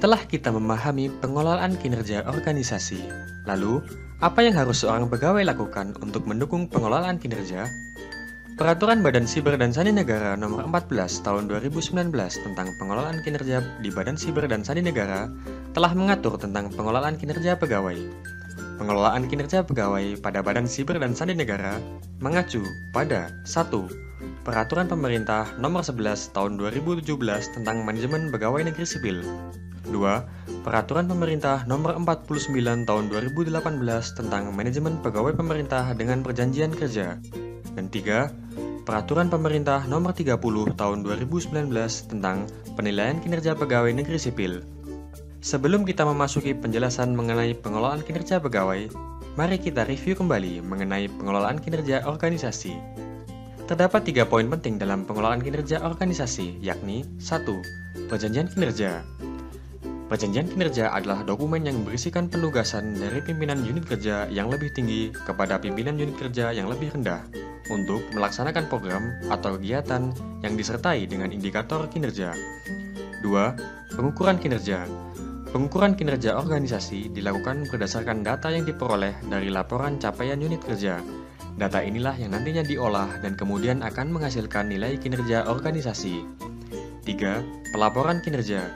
Setelah kita memahami pengelolaan kinerja organisasi, lalu apa yang harus seorang pegawai lakukan untuk mendukung pengelolaan kinerja? Peraturan Badan Siber dan Sandi Negara Nomor 14 Tahun 2019 tentang pengelolaan kinerja di Badan Siber dan Sandi Negara telah mengatur tentang pengelolaan kinerja pegawai. Pengelolaan kinerja pegawai pada Badan Siber dan Sandi Negara mengacu pada 1. Peraturan Pemerintah Nomor 11 Tahun 2017 tentang Manajemen Pegawai Negeri Sipil. 2. Peraturan Pemerintah Nomor 49 Tahun 2018 tentang Manajemen Pegawai Pemerintah dengan Perjanjian Kerja. Dan 3. Peraturan Pemerintah Nomor 30 Tahun 2019 tentang Penilaian Kinerja Pegawai Negeri Sipil. Sebelum kita memasuki penjelasan mengenai pengelolaan kinerja pegawai, mari kita review kembali mengenai pengelolaan kinerja organisasi. Terdapat 3 poin penting dalam pengelolaan kinerja organisasi, yakni 1. Perjanjian kinerja. Perjanjian kinerja adalah dokumen yang berisikan penugasan dari pimpinan unit kerja yang lebih tinggi kepada pimpinan unit kerja yang lebih rendah untuk melaksanakan program atau kegiatan yang disertai dengan indikator kinerja. 2. Pengukuran kinerja. Pengukuran kinerja organisasi dilakukan berdasarkan data yang diperoleh dari laporan capaian unit kerja. Data inilah yang nantinya diolah dan kemudian akan menghasilkan nilai kinerja organisasi. 3. Pelaporan kinerja.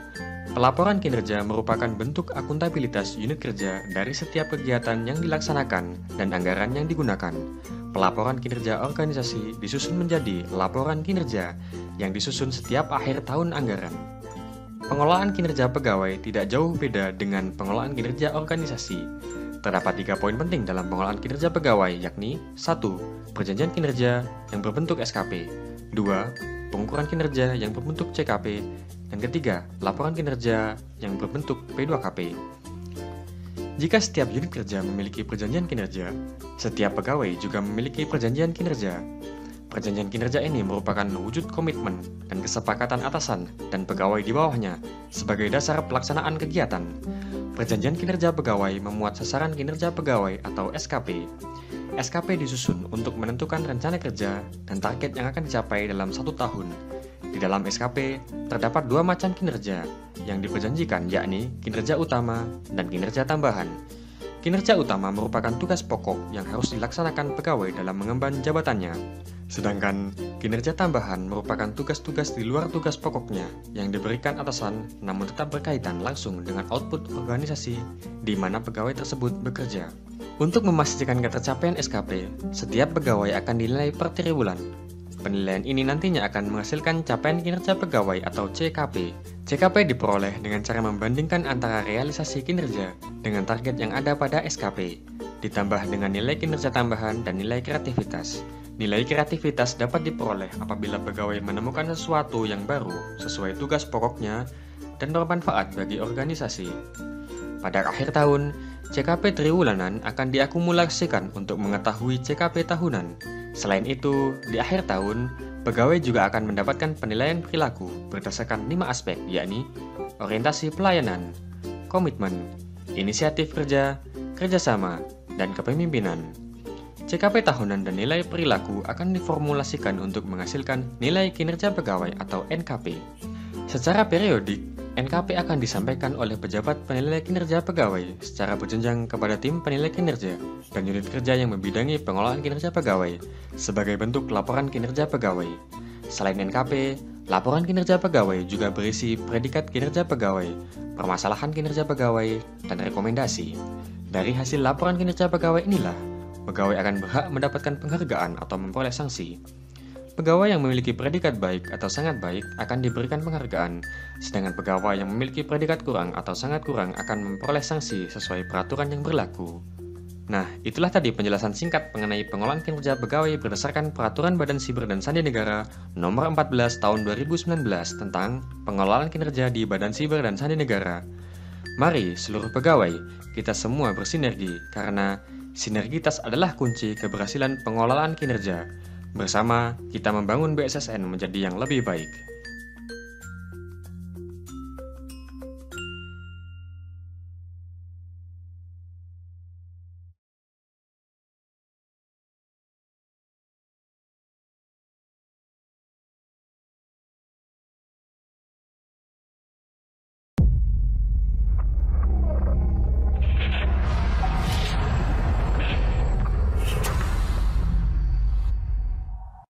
Pelaporan kinerja merupakan bentuk akuntabilitas unit kerja dari setiap kegiatan yang dilaksanakan dan anggaran yang digunakan. Pelaporan kinerja organisasi disusun menjadi laporan kinerja yang disusun setiap akhir tahun anggaran. Pengelolaan kinerja pegawai tidak jauh beda dengan pengelolaan kinerja organisasi. Terdapat 3 poin penting dalam pengelolaan kinerja pegawai, yakni 1. Perjanjian kinerja yang berbentuk SKP. 2. Pengukuran kinerja yang berbentuk CKP. Dan ketiga, laporan kinerja yang berbentuk P2KP. Jika setiap unit kerja memiliki perjanjian kinerja, setiap pegawai juga memiliki perjanjian kinerja. Perjanjian kinerja ini merupakan wujud komitmen dan kesepakatan atasan dan pegawai di bawahnya sebagai dasar pelaksanaan kegiatan. Perjanjian kinerja pegawai memuat sasaran kinerja pegawai atau SKP. SKP disusun untuk menentukan rencana kerja dan target yang akan dicapai dalam 1 tahun. Di dalam SKP, terdapat 2 macam kinerja yang diperjanjikan, yakni kinerja utama dan kinerja tambahan. Kinerja utama merupakan tugas pokok yang harus dilaksanakan pegawai dalam mengemban jabatannya. Sedangkan kinerja tambahan merupakan tugas-tugas di luar tugas pokoknya yang diberikan atasan namun tetap berkaitan langsung dengan output organisasi di mana pegawai tersebut bekerja. Untuk memastikan ketercapaian SKP, setiap pegawai akan dinilai per triwulan. Penilaian ini nantinya akan menghasilkan capaian kinerja pegawai atau CKP. CKP diperoleh dengan cara membandingkan antara realisasi kinerja dengan target yang ada pada SKP, ditambah dengan nilai kinerja tambahan dan nilai kreativitas. Nilai kreativitas dapat diperoleh apabila pegawai menemukan sesuatu yang baru sesuai tugas pokoknya dan bermanfaat bagi organisasi. Pada akhir tahun, CKP triwulanan akan diakumulasikan untuk mengetahui CKP tahunan. Selain itu, di akhir tahun, pegawai juga akan mendapatkan penilaian perilaku berdasarkan 5 aspek, yakni orientasi pelayanan, komitmen, inisiatif kerja, kerjasama, dan kepemimpinan. CKP tahunan dan nilai perilaku akan diformulasikan untuk menghasilkan nilai kinerja pegawai atau NKP. Secara periodik, NKP akan disampaikan oleh pejabat penilai kinerja pegawai secara berjenjang kepada tim penilai kinerja dan unit kerja yang membidangi pengelolaan kinerja pegawai sebagai bentuk laporan kinerja pegawai. Selain NKP, laporan kinerja pegawai juga berisi predikat kinerja pegawai, permasalahan kinerja pegawai, dan rekomendasi. Dari hasil laporan kinerja pegawai inilah, pegawai akan berhak mendapatkan penghargaan atau memperoleh sanksi. Pegawai yang memiliki predikat baik atau sangat baik akan diberikan penghargaan, sedangkan pegawai yang memiliki predikat kurang atau sangat kurang akan memperoleh sanksi sesuai peraturan yang berlaku. Nah, itulah tadi penjelasan singkat mengenai pengelolaan kinerja pegawai berdasarkan Peraturan Badan Siber dan Sandi Negara Nomor 14 Tahun 2019 tentang pengelolaan kinerja di Badan Siber dan Sandi Negara. Mari seluruh pegawai, kita semua bersinergi karena sinergitas adalah kunci keberhasilan pengelolaan kinerja. Bersama, kita membangun BSSN menjadi yang lebih baik.